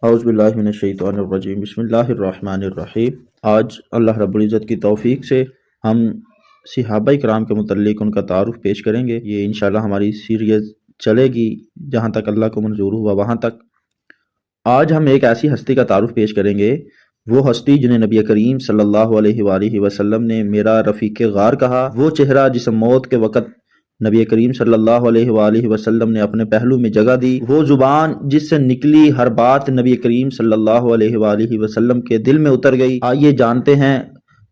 اعوذ باللہ من الشیطان الرجیم، بسم اللہ الرحمن الرحیم۔ آج اللہ رب العزت کی توفیق سے ہم صحابہ کرام کے متعلق ان کا تعارف پیش کریں گے۔ یہ انشاءاللہ ہماری سیریز چلے گی جہاں تک اللہ کو منظور ہوا وہاں تک۔ آج ہم ایک ایسی ہستی کا تعارف پیش کریں گے، وہ ہستی جنہیں نبی کریم صلی اللہ علیہ وآلہ وسلم نے میرا رفیق غار کہا، وہ چہرہ جس موت کے وقت نبی کریم صلی اللہ علیہ وآلہ وسلم نے اپنے پہلو میں جگہ دی، وہ زبان جس سے نکلی ہر بات نبی کریم صلی اللہ علیہ وآلہ وسلم کے دل میں اتر گئی۔ آئیے جانتے ہیں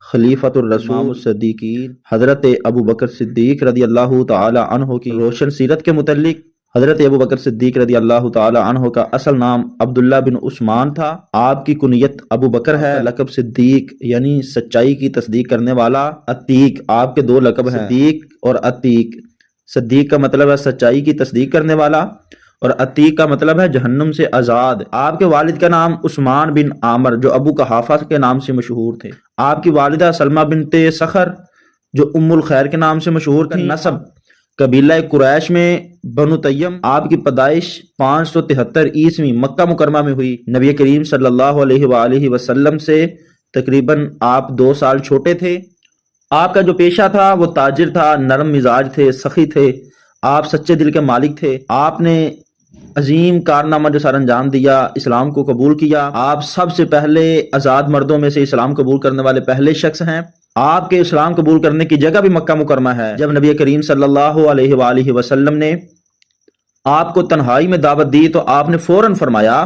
خلیفۃ الرسول الصدیقین حضرت ابو بکر صدیق رضی اللہ تعالی عنہ کی روشن سیرت کے متعلق۔ حضرت ابو بکر صدیق رضی اللہ تعالی عنہ کا اصل نام عبداللہ بن عثمان تھا۔ آپ کی کنیت ابو بکر ہے، لقب صدیق یعنی سچائی کی تصدیق کرنے والا، عتیق آپ کے دو لقب ہیں، صدیق اور عتیق۔ صدیق کا مطلب ہے سچائی کی تصدیق کرنے والا، اور عتیق کا مطلب ہے جہنم سے آزاد۔ آپ کے والد کا نام عثمان بن عامر جو ابو قحافہ کے نام سے مشہور تھے۔ آپ کی والدہ سلمہ بنت سخر جو ام الخیر کے نام سے مشہور تھی۔ نسب قبیلہ قریش میں بنو تیم۔ آپ کی پیدائش 573 عیسوی مکہ مکرمہ میں ہوئی۔ نبی کریم صلی اللہ علیہ وآلہ وسلم سے تقریباً آپ 2 سال چھوٹے تھے۔ آپ کا جو پیشہ تھا وہ تاجر تھا، نرم مزاج تھے، سخی تھے، آپ سچے دل کے مالک تھے۔ آپ نے عظیم کارنامہ جو سر انجام دیا، اسلام کو قبول کیا۔ آپ سب سے پہلے آزاد مردوں میں سے اسلام قبول کرنے والے پہلے شخص ہیں۔ آپ کے اسلام قبول کرنے کی جگہ بھی مکہ مکرمہ ہے۔ جب نبی کریم صلی اللہ علیہ وآلہ وسلم نے آپ کو تنہائی میں دعوت دی تو آپ نے فوراً فرمایا،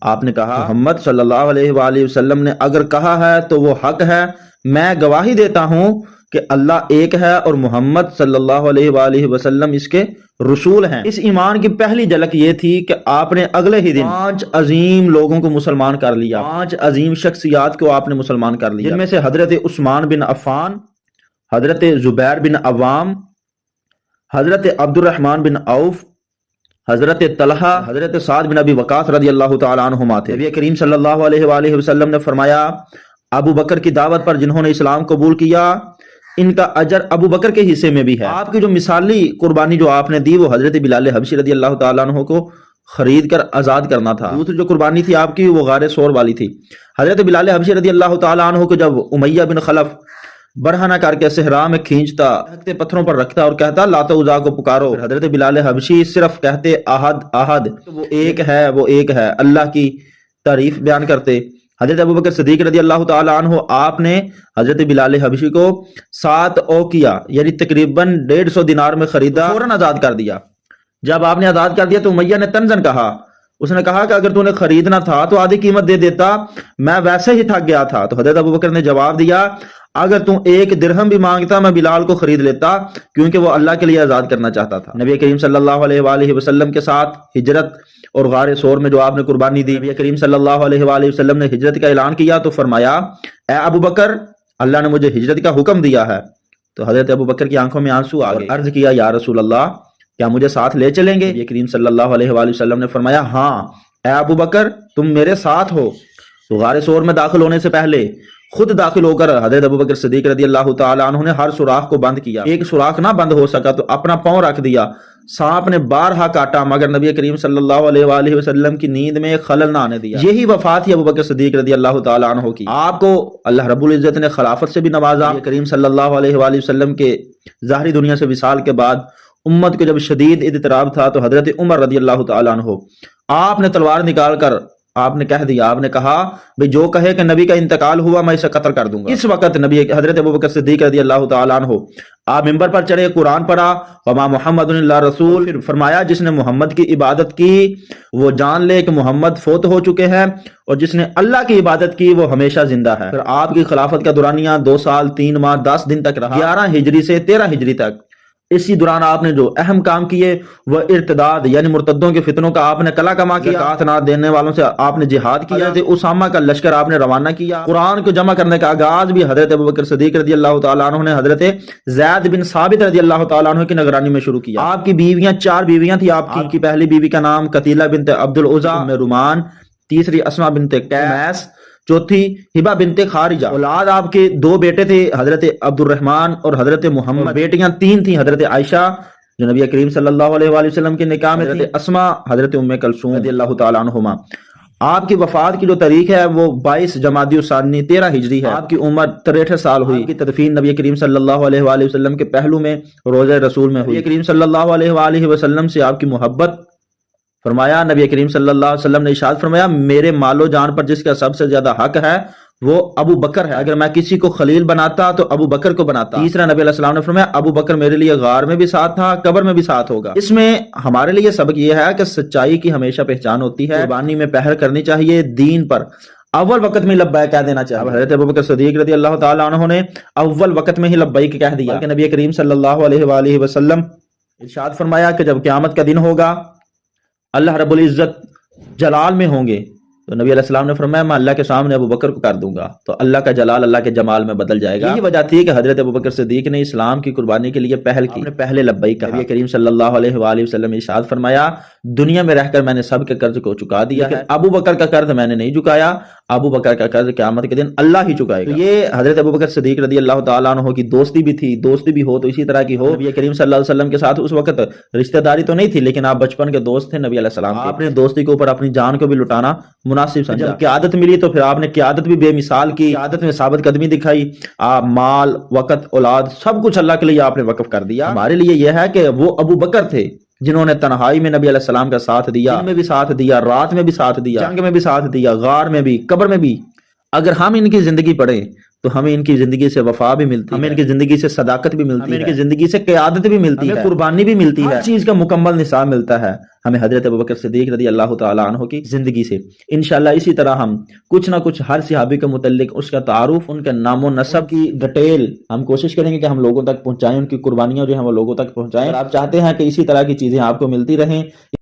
آپ نے کہا محمد صلی اللہ علیہ وآلہ وسلم نے اگر کہا ہے تو وہ حق ہے، میں گواہی دیتا ہوں کہ اللہ ایک ہے اور محمد صلی اللہ علیہ وآلہ وسلم اس کے رسول ہیں۔ اس ایمان کی پہلی جھلک یہ تھی کہ آپ نے اگلے ہی دن 5 عظیم لوگوں کو مسلمان کر لیا، 5 عظیم شخصیات کو آپ نے مسلمان کر لیا، جن میں سے حضرت عثمان بن عفان، حضرت زبیر بن عوام، حضرت عبد الرحمن بن عوف، حضرت طلحہ، حضرت سعد بن ابی وقاص رضی اللہ تعالی عنہما تھے۔ نبی کریم صلی اللہ علیہ وآلہ وسلم نے فرمایا، ابو بکر کی دعوت پر جنہوں نے اسلام قبول کیا ان کا اجر ابو بکر کے حصے میں بھی ہے۔ آپ کی جو مثالی قربانی جو آپ نے دی وہ حضرت بلال حبشی رضی اللہ تعالیٰ عنہ کو خرید کر آزاد کرنا تھا۔ دوسری جو قربانی تھی آپ کی وہ غار ثور والی تھی۔ حضرت بلال حبشی رضی اللہ تعالیٰ عنہ کو جب امیہ بن خلف برہنہ کر کے صحرا میں کھینچتا، دھکتے پتھروں پر رکھتا اور کہتا لات و عزا کو پکارو، حضرت بلال حبشی صرف کہتے احد احد، وہ ایک ہے، وہ ایک ہے، اللہ کی تعریف بیان کرتے۔ حضرت ابو بکر صدیق رضی اللہ تعالی عنہ آپ نے حضرت بلال حبشی کو 7 اوقیہ یعنی تقریباً 150 دینار میں خریدا، فوراً آزاد کر دیا۔ جب آپ نے آزاد کر دیا تو امیہ نے تنزن کہا، اس نے کہا کہ اگر تو نے خریدنا تھا تو آدھی قیمت دے دیتا، میں ویسے ہی تھک گیا تھا۔ تو حضرت ابو بکر نے جواب دیا، اگر تم 1 درہم بھی مانگتا میں بلال کو خرید لیتا، کیونکہ وہ اللہ کے لیے آزاد کرنا چاہتا تھا۔ نبی کریم صلی اللہ علیہ وآلہ وسلم کے ساتھ ہجرت اور غار ثور میں جو آپ نے قربانی دی، نبی کریم صلی اللہ علیہ وآلہ وسلم نے ہجرت کا اعلان کیا تو فرمایا، اے ابو بکر اللہ نے مجھے ہجرت کا حکم دیا ہے۔ تو حضرت ابو بکر کی آنکھوں میں آنسو آ گئے، عرض کیا یا رسول اللہ کیا مجھے ساتھ لے چلیں گے؟ نبی کریم صلی اللہ علیہ وآلہ وسلم نے فرمایا، ہاں اے ابو بکر تم میرے ساتھ ہو۔ تو غار ثور میں داخل ہونے سے پہلے خود داخل ہو کر حضرت ابو بکر صدیق رضی اللہ تعالی عنہ نے ہر سوراخ کو بند کیا۔ ایک سوراخ نہ بند ہو سکا تو اپنا پاؤں رکھ دیا۔ سانپ نے بارہا کاٹا مگر نبی کریم صلی اللہ علیہ وآلہ وسلم کی نیند میں خلل نہ آنے دیا۔ یہی وفات تھی ابو بکر صدیق رضی اللہ تعالی عنہ کی۔ آپ کو اللہ رب العزت نے خلافت سے بھی نوازا۔ نبی کریم صلی اللہ علیہ وآلہ وسلم کے ظاہری دنیا سے وصال کے بعد امت کو جب شدید اضطراب تھا تو حضرت عمر رضی اللہ تعالی عنہ آپ نے تلوار نکال کر آپ نے کہہ دیا، آپ نے کہا بھئی جو کہے کہ نبی کا انتقال ہوا میں اسے قتل کر دوں گا۔ اس وقت نبی حضرت ابو بکر صدیق رضی اللہ تعالی عنہ آپ منبر پر چڑھے، قرآن پڑھا، وما محمد الا رسول، پھر فرمایا جس نے محمد کی عبادت کی وہ جان لے کہ محمد فوت ہو چکے ہیں، اور جس نے اللہ کی عبادت کی وہ ہمیشہ زندہ ہے۔ پھر آپ کی خلافت کا دورانیہ 2 سال 3 ماہ 10 دن تک رہا، 11 ہجری سے 13 ہجری تک۔ اسی دوران آپ نے جو اہم کام کیے وہ ارتداد یعنی مرتدوں کے فتنوں کا آپ نے کلا کما کیا، زکوٰۃ نہ دینے والوں سے آپ نے جہاد کیا، حضرت اسامہ کا لشکر آپ نے روانہ کیا۔ قرآن کو جمع کرنے کا آغاز بھی حضرت ابو بکر صدیق رضی اللہ تعالیٰ عنہ نے حضرت زید بن ثابت رضی اللہ تعالیٰ عنہ کی نگرانی میں شروع کیا۔ آپ کی بیویاں 4 بیویاں تھیں۔ آپ کی پہلی بیوی کا نام قتیلہ بنت عبد العزیٰ ام رومان، تیسری اسماء بنت قیس، چوتھی ہبہ بنت خارجہ۔ اولاد آپ کے 2 بیٹے تھے، حضرت عبد الرحمن اور حضرت محمد۔ بیٹیاں 3 تھیں، حضرت عائشہ جو نبی کریم صلی اللہ علیہ وآلہ وسلم کے نکاح میں تھی، حضرت اسماء، حضرت ام کلثوم رضی اللہ تعالی عنہما۔ آپ کی وفات کی جو تاریخ ہے وہ 22 جمادی الثانی 13 ہجری ہے۔ آپ کی عمر 63 سال ہوئی۔ آپ کی تدفین نبی کریم صلی اللہ علیہ وآلہ وسلم کے پہلو میں روضہ رسول میں ہوئی۔ نبی کریم صلی اللہ علیہ وآلہ وسلم سے آپ کی محبت فرمایا، نبی کریم صلی اللہ علیہ وسلم نے ارشاد فرمایا، میرے مال و جان پر جس کا سب سے زیادہ حق ہے وہ ابو بکر ہے، اگر میں کسی کو خلیل بناتا تو ابو بکر کو بناتا۔ تیسرا نبی علیہ السلام نے فرمایا، ابو بکر میرے لیے غار میں بھی ساتھ تھا، قبر میں بھی ساتھ ہوگا۔ اس میں ہمارے لیے سبق یہ ہے کہ سچائی کی ہمیشہ پہچان ہوتی ہے، قربانی میں پہل کرنی چاہیے، دین پر اول وقت میں لبیک کہہ دینا چاہیے۔ حضرت ابوبکر صدیق رضی اللہ تعالی عنہ نے اول وقت میں ہی لبیک کہہ دیا کہ نبی کریم صلی اللہ علیہ وآلہ وسلم ارشاد فرمایا کہ جب قیامت کا دن ہوگا، اللہ رب العزت جلال میں ہوں گے، تو نبی علیہ السلام نے فرمایا میں اللہ کے سامنے ابو بکر کو کر دوں گا، تو اللہ کا جلال اللہ کے جمال میں بدل جائے گا۔ یہی وجہ تھی کہ حضرت ابوبکر صدیق نے اسلام کی قربانی کے لیے پہل کی، پہلے لبیک کہا۔ نبی کریم صلی اللہ علیہ وآلہ وسلم نے ارشاد فرمایا، دنیا میں رہ کر میں نے سب کے قرض کو چکا دیا ہے، ابو بکر کا قرض میں نے نہیں چکایا، ابو بکر کا قرض قیامت کے دن اللہ ہی چکائے گا۔ تو یہ حضرت ابوبکر صدیق رضی اللہ تعالیٰ عنہ کی دوستی بھی تھی، دوستی بھی ہو تو اسی طرح کی ہو۔ نبی کریم صلی اللہ علیہ وسلم کے ساتھ اس وقت رشتہ داری تو نہیں تھی، لیکن آپ بچپن کے دوست تھے نبی علیہ السلام کے، اپنے دوستی کے اوپر اپنی جان کو بھی لٹانا مناسب سمجھا۔ جب قیادت ملی تو پھر آپ نے قیادت بھی بے مثال کی، قیادت میں ثابت قدمی دکھائی، آپ مال، وقت، اولاد سب کچھ اللہ کے لیے آپ نے وقف کر دیا۔ ہمارے لیے یہ ہے کہ وہ ابو بکر تھے جنہوں نے تنہائی میں نبی علیہ السلام کا ساتھ دیا، دن میں بھی ساتھ دیا، رات میں بھی ساتھ دیا، جنگ میں بھی ساتھ دیا، غار میں بھی، قبر میں بھی۔ اگر ہم ان کی زندگی پڑھیں تو ہمیں ان کی زندگی سے وفا بھی ملتی ہے، ہمیں ان کی زندگی سے صداقت بھی ملتی ہے، ہمیں ان کی زندگی سے قیادت بھی ملتی ہے، قربانی بھی ملتی ہے، ہر چیز کا مکمل نصاب ملتا ہے ہمیں حضرت ابوبکر صدیق رضی اللہ تعالیٰ عنہ کی زندگی سے۔ انشاءاللہ اسی طرح ہم کچھ نہ کچھ ہر صحابی کے متعلق اس کا تعارف، ان کے نام و نسب کی ڈیٹیل ہم کوشش کریں گے کہ ہم لوگوں تک پہنچائیں، ان کی قربانیاں جو ہیں وہ لوگوں تک پہنچائیں۔ اگر آپ چاہتے ہیں کہ اسی طرح کی چیزیں آپ کو ملتی رہیں